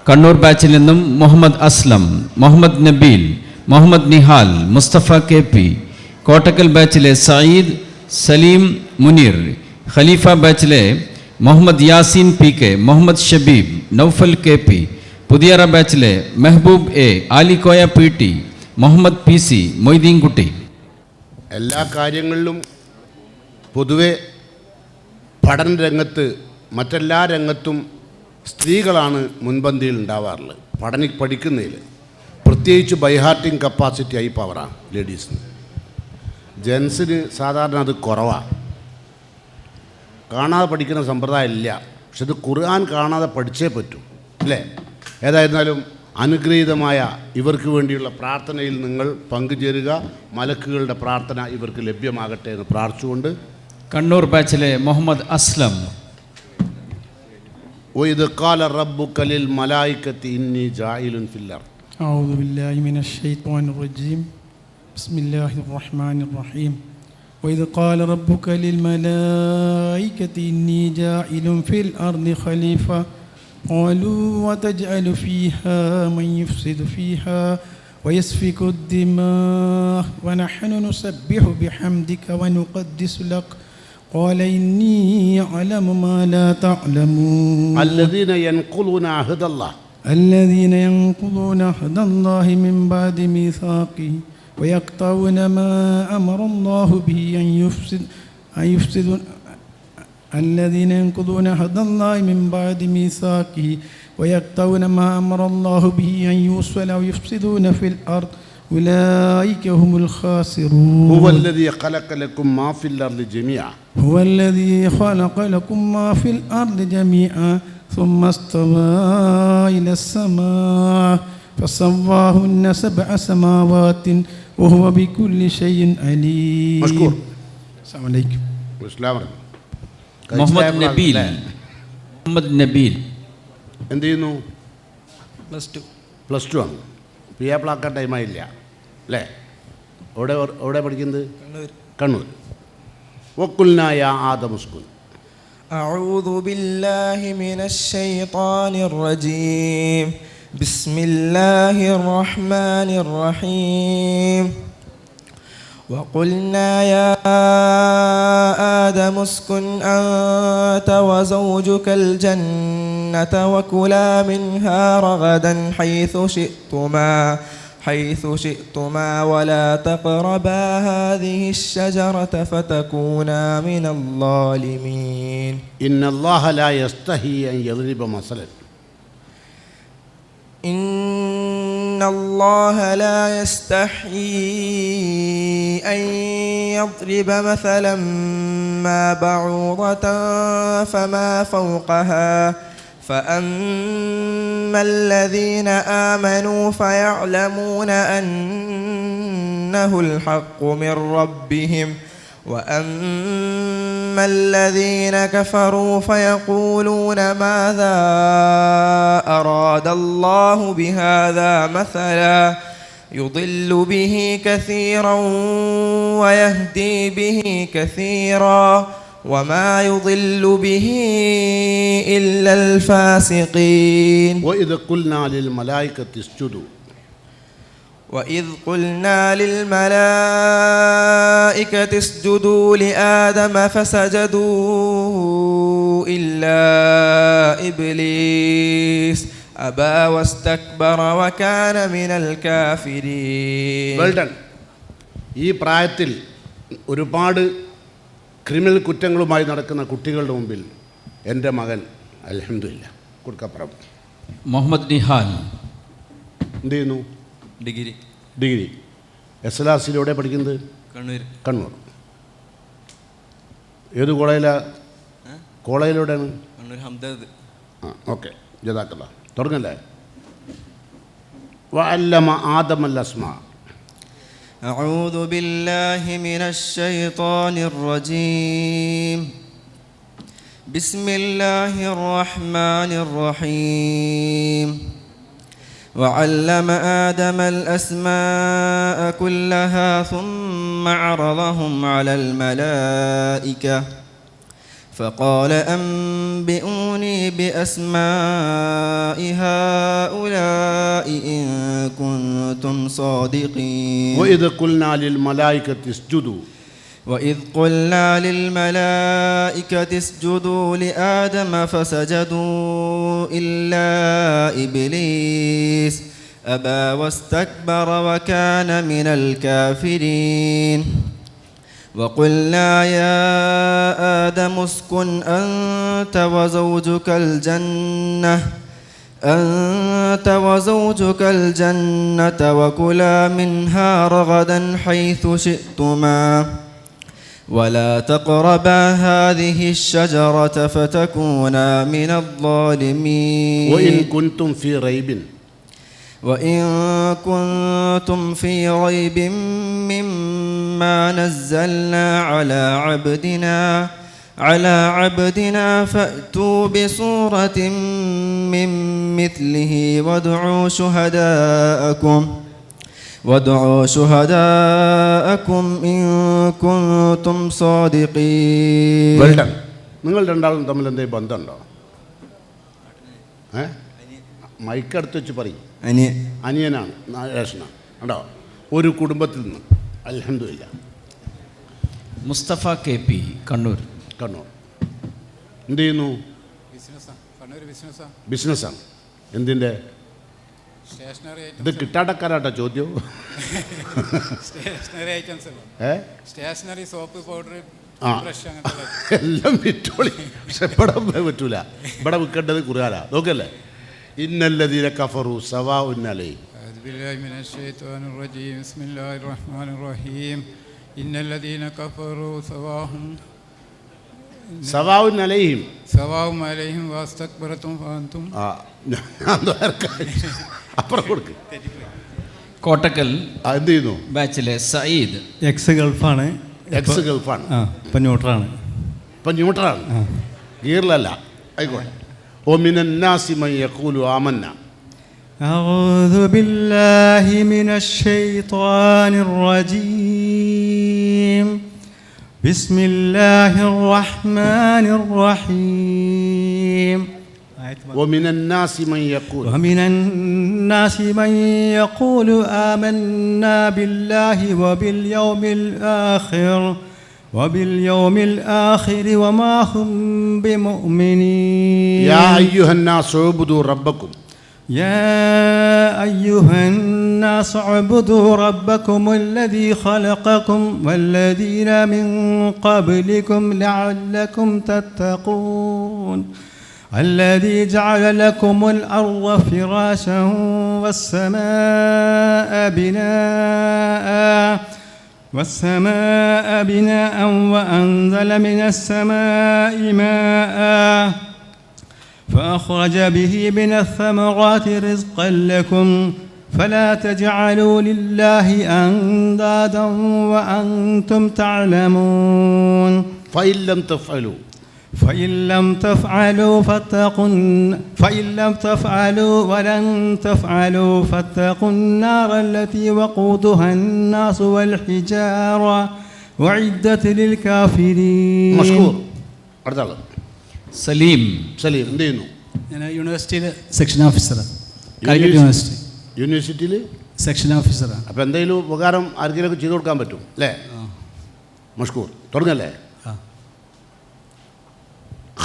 കണ്ണൂർ ബാച്ചിൽ നിന്നും Muhammad Aslam, Muhammad Nabeel, Muhammad Nihal, Mustafa KP. Kottakkal ബാച്ചിലെ Sayyid Saleem Muneer, Khalifa ബാച്ചിലെ Muhammad Yaseen PK, Muhammad Shabeeb, Naufal KP. Puthiyara ബാച്ചിലെ Mehboob A, Alikoya PT, Muhammad PC, Moideenkutty. എല്ലാ കാര്യങ്ങളിലും പൊതുവെ പഠന രംഗത്ത് മറ്റെല്ലാ രംഗത്തും സ്ത്രീകളാണ് മുൻപന്തിയിൽ ഉണ്ടാവാറുള്ളത്. പഠിക്കുന്നതിൽ പ്രത്യേകിച്ച് ബൈഹാർട്ടിങ് കപ്പാസിറ്റി ഹൈ പവറാണ് ലേഡീസിന്. ജെൻസിന് സാധാരണ അത് കുറവാണ്. കാണാതെ പഠിക്കുന്ന സമ്പ്രദായം ഇല്ല. പക്ഷെ ഇത് ഖുർആൻ കാണാതെ പഠിച്ചേ പറ്റൂ അല്ലേ? ഏതായിരുന്നാലും അനുഗ്രഹീതമായ ഇവർക്ക് വേണ്ടിയുള്ള പ്രാർത്ഥനയിൽ നിങ്ങൾ പങ്കുചേരുക. മലക്കുകളുടെ പ്രാർത്ഥന ഇവർക്ക് ലഭ്യമാകട്ടെ എന്ന് പ്രാർത്ഥിച്ചുകൊണ്ട് കണ്ണൂർ ബാച്ചിലെ മുഹമ്മദ് അസ്ലം. وإذ قال ربك للملائكة إني جاعل في الأرض. أعوذ بالله من الشيطان الرجيم. بسم الله الرحمن الرحيم. وإذ قال ربك للملائكة إني جاعل في الأرض خليفة قالوا وتجعل فيها من يفسد فيها ويسفك الدماء ونحن نسبح بحمدك ونقدس لك قال إني أعلم ما لا تعلمون. الذين ينقضون عهد الله من بعد ميثاقه ويقطعون ما أمر الله به أن يفسد الذين ينقضون عهد الله من بعد ميثاقه ويقطعون ما أمر الله به أن يوصل ويفسدون في الأرض أولئك هم الخاسرون. هو الذي خلق لكم ما في الأرض جميعا ثم استوى إلى السماء فسواهن 7 سماوات وهو بكل شيء عليم. مشكور. السلام عليكم. മുഹമ്മദ് നബീൽ എന്ത് ചെയ്യുന്നു? പ്ലസ് ടു ആണ്. പിയാപ്പിളാക്കാൻ ടൈമായില്ല അല്ലേ? എവിടെ പഠിക്കുന്നത്? കണ്ണൂർ. وقلنا يا آدم اسكن. أعوذ بالله من الشيطان الرجيم. بسم الله الرحمن الرحيم. وقلنا يا آدم اسكن أنت وزوجك الجنة وكلا منها رغدا حيث شئتما ولا تقربا هذه الشجرة فتكونا من الظالمين. إن الله لا يستحي أن يضرب مثلا. إن الله لا يستحيي أن يضرب مثلا ما بعوضة فما فوقها فأما الذين آمنوا فيعلمون أنه الحق من ربهم وأما الذين كفروا فيقولون ماذا أراد الله بهذا مثلا يضل به كثيرا ويهدي به كثيرا وما يضل به إلا الفاسقين. وإذ قلنا للملائكة اسجدوا لآدم فسجدوا إلا إبليس أبى واستكبر وكان من الكافرين. ഈ പ്രായത്തിൽ ഒരുപാട് ക്രിമിനൽ കുറ്റങ്ങളുമായി നടക്കുന്ന കുട്ടികളുടെ മുമ്പിൽ എൻ്റെ മകൻ അൽഹംദുലില്ലാ കൊടുക്കപ്പുറം. മുഹമ്മദ് നിഹാൽ എന്ത് ചെയ്യുന്നു? ഡിഗ്രി. SLRCയിലൂടെ പഠിക്കുന്നത്? കണ്ണൂർ. ഏത് കോളേജിലൂടെയാണ്? ഓക്കെ, ജസാക്കല്ലാ. തുടങ്ങല്ലേ? വഅല്ലമ ആദമൽ അസ്മാ. أعوذ بالله من الشيطان الرجيم. بسم الله الرحمن الرحيم. وعلم آدم الأسماء كلها ثم عرضهم على الملائكة فقال أنبئوني بأسماء هؤلاء إن كنتم صادقين. وإذ قلنا للملائكة اسجدوا وإذ قلنا للملائكة اسجدوا لآدم فسجدوا إلا إبليس أبى واستكبر وكان من الكافرين. وقلنا يا آدم اسكن أنت وزوجك الجنة وكلا منها رغدا حيث شئتما ولا تقربا هذه الشجرة فتكونا من الظالمين. وإن كنتم في ريب مما نزلنا على عبدنا فأتوا بسورة من مثله وادعوا شهداءكم إن كنتم صادقين. നിങ്ങൾ രണ്ടാളും തമ്മിൽ എന്തെങ്കിലും ബന്ധമുണ്ടോ? മൈക്കടുത്ത് വെച്ച് പറയും. അനിയനാണ്, ജ്യേഷ്ഠനാണ്. ഉണ്ടോ? ഒരു കുടുംബത്തിൽ നിന്ന്. അൽഹംദുലില്ലാ. മുസ്തഫ KP, കണ്ണൂർ. എന്ത് ചെയ്യുന്നു? ബിസിനസ്സാണ്. എന്തിൻ്റെ? ഇത് കിട്ടാടക്കാരാട്ടോ ചോദ്യം. സ്റ്റേഷനറി, സോപ്പ്, പൗഡർ, എല്ലാം വിറ്റോളി. പക്ഷെ ഇവിടെ പറ്റൂല. ഇവിടെ വിൽക്കേണ്ടത് ഖുർആനാ. നോക്കല്ലേ, ഇന്നല്ലദീന കഫറു സവാഉൻ അലൈഹിം. ബില്ലാഹി മിനശ് ശൈത്വാനിർ റജീം. ബിസ്മില്ലാഹിർ റഹ്മാനിർ റഹീം. ഇന്നല്ലദീന കഫറു സവാഉൻ അലൈഹിം വസ്തക്ബറതും ഫഅൻതും. അപ്പുറം കൊടുക്ക്. കോട്ടക്കൽ എന്ത് ചെയ്യുന്നു? ബാച്ചിലെ സയ്യിദ്. എക്സ് ഗൾഫാണ്. ഇപ്പം ന്യൂട്രലാണ്. ഗീറിലല്ല. ആയിക്കോട്ടെ. ومن الناس من يقول آمنا. أعوذ بالله من الشيطان الرجيم. بسم الله الرحمن الرحيم. ومن الناس من يقول آمنا بالله وباليوم الآخر وما هم بمؤمنين. يا أيها الناس اعبدوا ربكم الذي خلقكم والذين من قبلكم لعلكم تتقون. الذي جعل لكم الأرض فراشا والسماء بناء وأنزل من السماء ماء فأخرج به من الثمرات رزقا لكم فلا تجعلوا لله أندادا وأنتم تعلمون. فإن لم تفعلوا ولن تفعلوا فاتقوا النار التي وقودها الناس والحجارة وعدت للكافرين. مشكور. സലീം എന്ത് ചെയ്യുന്നു? ഞാൻ യൂണിവേഴ്സിറ്റിയിൽ സെക്ഷൻ ഓഫീസറാണ്. യൂണിവേഴ്സിറ്റിയിൽ സെക്ഷൻ ഓഫീസറാണ്. അപ്പോൾ എന്തെങ്കിലും ഉപകാരം ആർക്കെങ്കിലും ചെയ്തു കൊടുക്കാൻ പറ്റും അല്ലേ? മഷ്കൂർ. തുടങ്ങല്ലേ.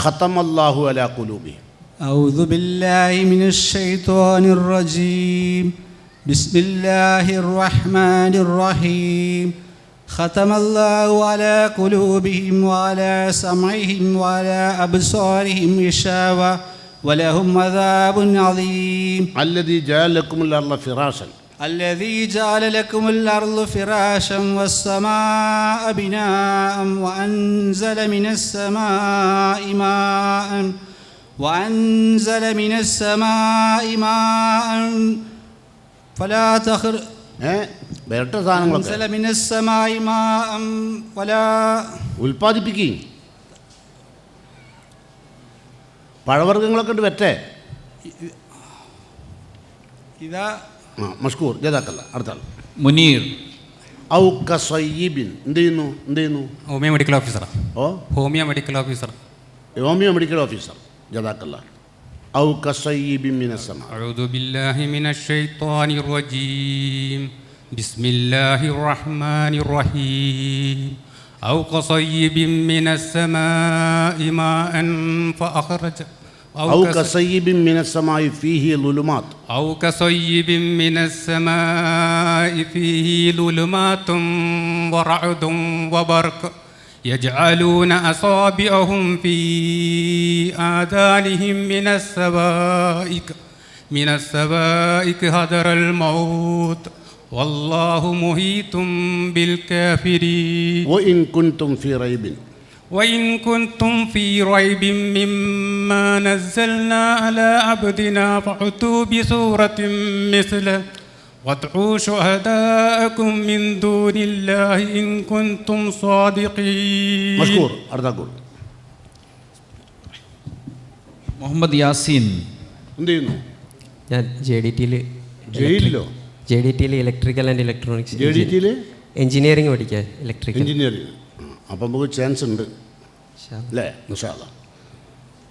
ഖതമല്ലാഹു അലാ ഖുലൂബിഹിം. أعوذ بالله من الشيطان الرجيم. بسم الله الرحمن الرحيم. ختم الله على قلوبهم وعلى سمعهم وعلى أبصارهم غشاوة ولهم عذاب عظيم. الذي جعل لكم الأرض فراشا والسماء بناء وأنزل من السماء ماء فلا تخرج ഉൽപ്പാദിപ്പിക്കുകയും പഴവർഗ്ഗങ്ങളൊക്കെ ഉണ്ട്. വെറ്റേ ഇതാ മഷ്കൂർ. ജസാക്കല്ല. അടുത്ത ആൾ മുനീർ. എന്ത് ചെയ്യുന്നു? ഹോമിയോ മെഡിക്കൽ ഓഫീസറാണ്. ഹോമിയോ മെഡിക്കൽ ഓഫീസർ ജസാക്കല്ലാ. ഔ കസയ്യിബിൻ മിനസ്സമാ. أعوذ بالله من الشيطان الرجيم بسم الله الرحمن الرحيم أو كصيب من السماء ماء فأخرج ഔ കസയ്യിബിൻ മിനസ്സമായി ഫീഹി ളുലുമാത്ത്. أو كصيب من السماء فيه ظلمات ورعد وبرق يجعلون أصابعهم في آذانهم من السوائك حذر الموت والله محيط بالكافرين. وإن كنتم في ريب وإن كنتم في ريب مما نزلنا على عبدنا فأتوا بسورة مثله وادعوا شهداءكم من دون الله إن كنتم صادقين. മഷ്കൂർ അർദാഖുൽ. മുഹമ്മദ് യാസീൻ. എന്ത് ചെയ്യുന്നു? ഞാൻ ജയിലിലോ? JDTയിൽ ഇലക്ട്രിക്കൽ ആൻഡ് ഇലക്ട്രോണിക്സ് JDTയിൽ എഞ്ചിനീയറിംഗ് പഠിക്കാൻ ഇലക്ട്രിക്കൽ എഞ്ചിനീയറിംഗ്. അപ്പം നമുക്ക് ചാൻസ് ഉണ്ട് അല്ലേ? ഇൻഷാ അല്ലാഹ്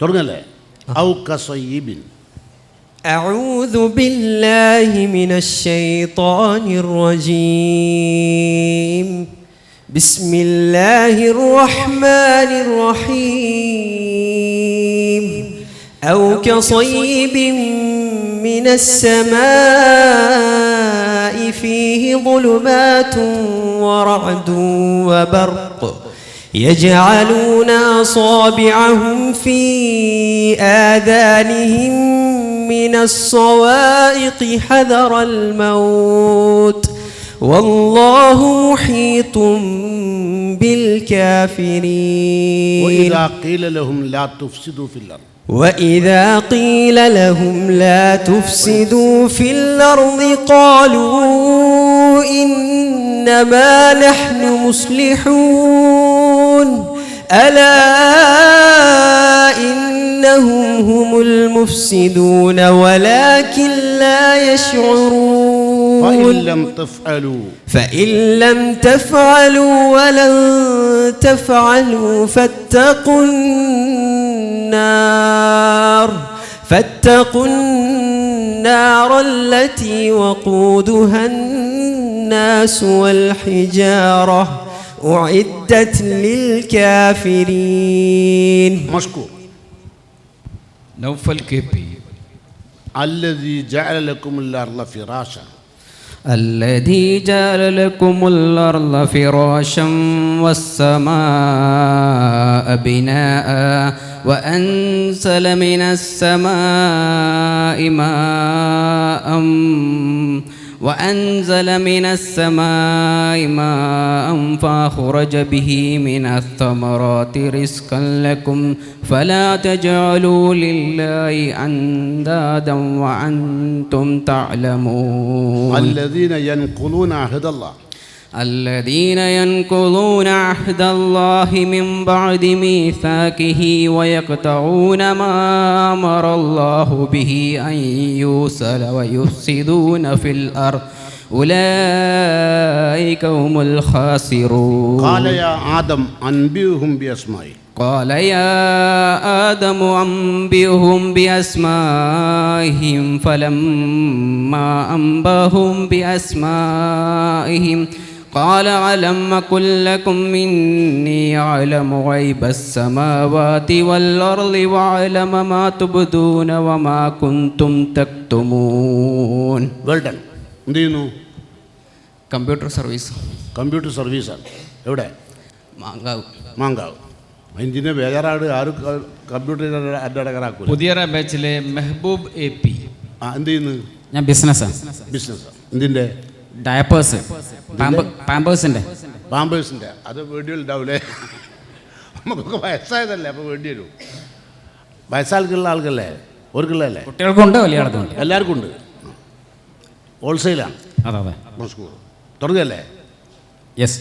തുടങ്ങല്ലേ? ഔ കസയ്യിബിൻ. أعوذ بالله من الشيطان الرجيم بسم الله الرحمن الرحيم أو كصيب من السماء فيه ظلمات ورعد وبرق يجعلون أصابعهم في آذانهم من الصواعق حذر الموت والله محيط بالكافرين. وإذا قيل لهم لا تفسدوا في الأرض وإذا قيل لهم لا تفسدوا في الأرض قالوا إنما نحن مصلحون ألا إنهم هم المفسدون ولكن لا يشعرون. فإن لم تفعلوا ولن تفعلوا فاتقوا النار التي وقودها الناس والحجارة أعدت للكافرين. مشكور. നൗഫൽ KP. الذي جعل لكم الأرض فراشا. الذي جعل لكم الأرض فراشا والسماء بناء وأنزل من السماء ماء فأخرج به من الثمرات رزقا لكم فلا تجعلوا لله أندادا وأنتم تعلمون. الذين ينقضون عهد الله من بعد ميثاقه ويقطعون ما أمر الله به أن يوصل ويفسدون في الأرض أولئك هم الخاسرون. قال يا آدم أنبئهم بأسمائهم فلما أنبأهم بأسمائهم قال ألم أقل لكم إني أعلم غيب السماوات والأرض وأعلم ما تبدون وما كنتم تكتمون. എന്ത് ചെയ്യുന്നു? കമ്പ്യൂട്ടർ സർവീസാണ്. എവിടെ? മാങ്കാവ്. എന്തിനെ ബേജാറാട്? ആരും കമ്പ്യൂട്ടർ അഡ്ഡടക്കറാക്കൂല. പുതിയറ ബാച്ചിലെ മെഹബൂബ് AP. എന്ത് ചെയ്യുന്നു? ഞാൻ ബിസിനസ്. എന്തിൻ്റെ? ഡയപ്പേഴ്സ്, പാമ്പേഴ്സിൻ്റെ. അത് വേണ്ടി ഉണ്ടാവില്ലേ? നമുക്കൊക്കെ വയസ്സായതല്ലേ, അപ്പോൾ വേണ്ടി വരും. വയസ്സാൾക്കുള്ള ആൾക്കല്ലേ? ഓർക്കുള്ളതല്ലേ? കുട്ടികൾക്കുണ്ട്, വലിയ ആൾക്കുണ്ട്, എല്ലാവർക്കും ഉണ്ട്. ഹോൾസെയിലാണ്. അതെ. തുടങ്ങല്ലേ? യെസ്.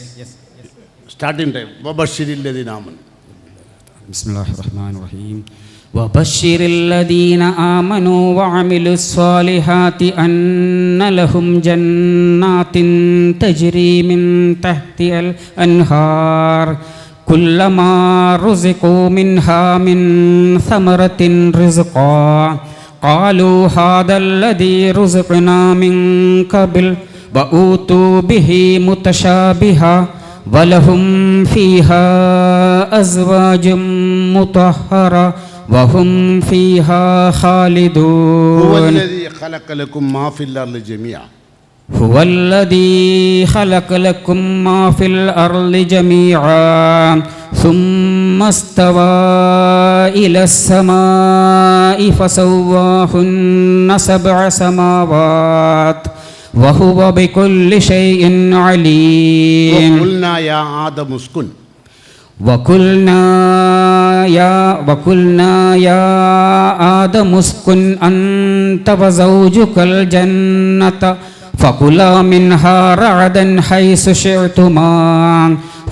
Starting time. വബശ്ശിരില്ലദീന ആമനു. ബിസ്മില്ലാഹിർ റഹ്മാനിർ റഹീം. وبشر الذين آمنوا وعملوا الصالحات أن لهم جنات تجري من تحتها الأنهار كلما رزقوا منها من ثمرة رزقا قالوا هذا الذي رزقنا من قبل وأوتوا به متشابها ولهم فيها أزواج مطهرة وهم فيها خالدون. هو الذي خلق لكم ما في الأرض جميعا. هو الذي خلق لكم ما في الأرض جميعا ثم استوى إلى السماء فسواهن 7 سماوات وهو بكل شيء عليم. وقلنا يا آدم اسكن. وقلنا يا آدم اسكن أنت وزوجك الجنة فكلا منها رغدا حيث شئتما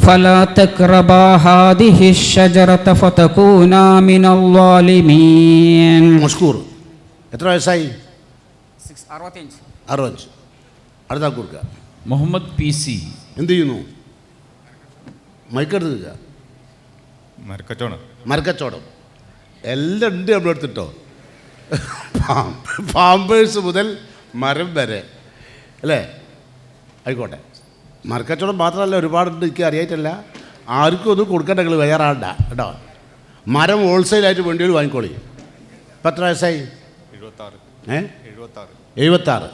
فلا تقربا هذه الشجرة فتكونا من الظالمين. മഷ്കൂർ എത്ര വയസ്സായി? 65. 65. അടുത്ത കൊടുക്കുക. മുഹമ്മദ് PC. എന്ത് ചെയ്യുന്നു? മയക്കെടുത്തുക. മരക്കച്ചവടം എല്ലാം ഉണ്ട് നമ്മളെടുത്തിട്ടോ. പാമ്പേഴ്സ് മുതൽ മരം വരെ അല്ലേ? ആയിക്കോട്ടെ. മരക്കച്ചവടം മാത്രമല്ല, ഒരുപാടുണ്ട്. എനിക്ക് അറിയായിട്ടല്ല, ആർക്കും ഒന്നും കൊടുക്കേണ്ട നിങ്ങൾ തയ്യാറാണ്ട കേട്ടോ. മരം ഹോൾസെയിലായിട്ട് വേണ്ടിയൊരു വാങ്ങിക്കോളി. ഇപ്പം എത്ര വയസ്സായി? 76.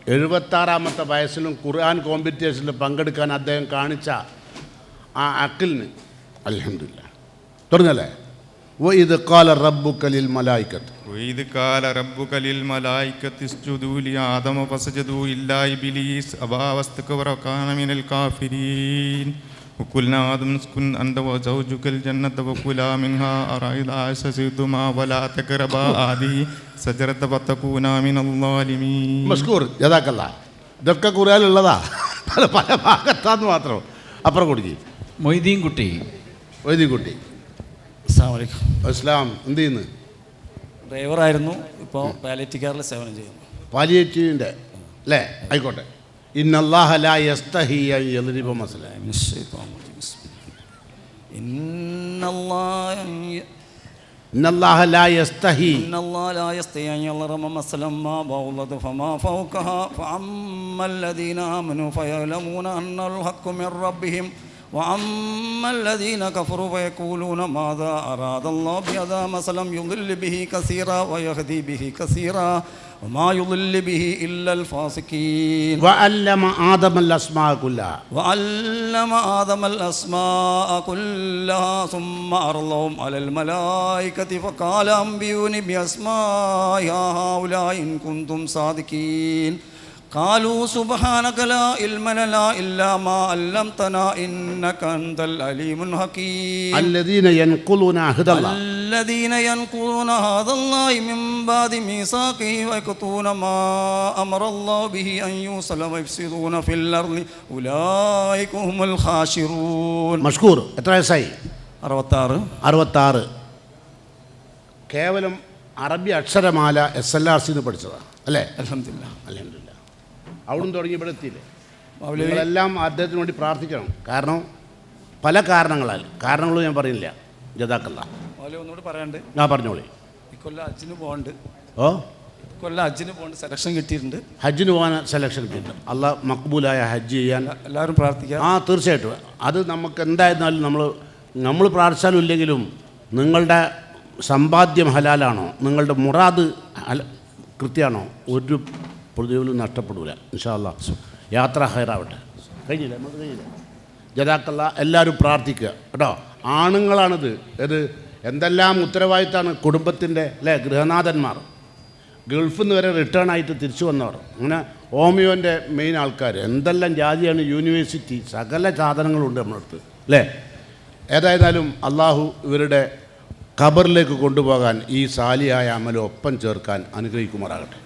76-ാമത്തെ വയസ്സിലും ഖുർആൻ കോമ്പറ്റീഷനിൽ പങ്കെടുക്കാൻ അദ്ദേഹം കാണിച്ച ആ അക്കിലിന് അൽഹംദുലില്ലാ. തുടങ്ങല്ലേ? وإذ قال ربك للملائكة وإذ قال ربك للملائكة اسجدوا لآدم فسجدوا إلا إبليس أبى واستكبر وكان من الكافرين وقلنا آدم اسكن أنت وزوجك الجنة وكلا منها رغدا شئتما ولا تقربا هذه الشجرة فتكونا من الظالمين. മഷ്കൂർ ജസാക്കല്ലാ. ഇതൊക്കെ ഖുർആനിലുള്ളതാ, പല ഭാഗത്താന്ന് മാത്രം. അപ്പുറം കൊടുക്കി. മൊയ്തീൻ കുട്ടി. ഇസ്ലാം എന്ത് ചെയ്യുന്നു? ഡ്രൈവറായിരുന്നു, ഇപ്പോൾ പാലിയേറ്റീവ് കെയറിൽ സേവനം ചെയ്യുന്നു. പാലിയേറ്റീവിൻ്റെ അല്ലേ? ആയിക്കോട്ടെ. ഇന്നല്ലാഹ ലാ യസ്തഹി അൻ യദ്രിബ മസല. ഇന്നല്ലാഹ ലാ യസ്തഹി അൻ യദ്രിബ മസലൻ മാ ബൗളത ഫമാ ഫൗകഹ ഫഅമ്മ الذين آمنوا فيعلمون أن الحق من ربهم وأما الذين كفروا فيقولون ماذا أراد الله بهذا مثلا يضل به كثيرا ويهدي به كثيرا وما يضل به إلا الفاسقين. وعلم آدم الأسماء كلها ثم عرضهم على الملائكة فقال أنبئوني بأسماء هؤلاء إن كنتم صادقين. قالوا سبحانك لا علم لنا إلا ما علمتنا إنك أنت العليم الحكيم. الذين ينقضون عهد الله من بعد ميثاقه ويقطعون ما أمر الله به أن يوصل ويفسدون في الأرض أولئك هم الخاسرون. മഷ്കൂർ എത്ര വയസ്സായി? 66. കേവലം അറബി അക്ഷരമാല SLRC പഠിച്ചതാണ് അല്ലേ? അൽഹംദുലില്ലാ. അവിടുന്ന് തുടങ്ങി ഇവിടെ എത്തിയില്ലേ? നിങ്ങളെല്ലാം അദ്ദേഹത്തിന് വേണ്ടി പ്രാർത്ഥിക്കണം. കാരണം പല കാരണങ്ങളും ഞാൻ പറയുന്നില്ല. ജസാക്കല്ലാ. ഒന്നുകൂടി പറയാണ്ട്. പറഞ്ഞോളി. ഇക്കൊല്ലം ഹജ്ജിന് പോകുന്നുണ്ട്. ഹജ്ജിന് പോകുന്നുണ്ട്. സെലക്ഷൻ കിട്ടിയിട്ടുണ്ട്. ഹജ്ജിന് പോകാൻ സെലക്ഷൻ കിട്ടിയിട്ടുണ്ട്. അള്ളാഹ് മക്ബൂലായ ഹജ്ജ് ചെയ്യാൻ എല്ലാവരും പ്രാർത്ഥിക്കാം. തീർച്ചയായിട്ടും. അത് നമുക്ക് എന്തായിരുന്നാലും നമ്മൾ പ്രാർത്ഥിച്ചാലും ഇല്ലെങ്കിലും നിങ്ങളുടെ സമ്പാദ്യം ഹലാലാണോ, നിങ്ങളുടെ മുറാദ് കൃത്യമാണോ, ഒരു പ്രതിഫലം നഷ്ടപ്പെടില്ല. ഇൻഷാ അല്ലാഹ് യാത്ര ഹൈറാവട്ടെ. കഴിഞ്ഞില്ലേ? നമുക്ക് കഴിഞ്ഞില്ലേ? ജസാക്കല്ലാ. എല്ലാവരും പ്രാർത്ഥിക്കുക കേട്ടോ. ആണുങ്ങളാണിത്. എന്തെല്ലാം ഉത്തരവാദിത്തമാണ് കുടുംബത്തിൻ്റെ അല്ലേ? ഗൃഹനാഥന്മാർ, ഗൾഫിൽ നിന്ന് വരെ റിട്ടേൺ ആയിട്ട് തിരിച്ചു വന്നവർ, അങ്ങനെ ഹോമിയോൻ്റെ മെയിൻ ആൾക്കാർ, എന്തെല്ലാം ജാതിയാണ്, യൂണിവേഴ്സിറ്റി, സകല സാധനങ്ങളുണ്ട് നമ്മളടുത്ത് അല്ലേ? ഏതായിരുന്നാലും അള്ളാഹു ഇവരുടെ ഖബറിലേക്ക് കൊണ്ടുപോകാൻ ഈ സാലിയായ അമൽ ഒപ്പം ചേർക്കാൻ അനുഗ്രഹിക്കുമാറാകട്ടെ.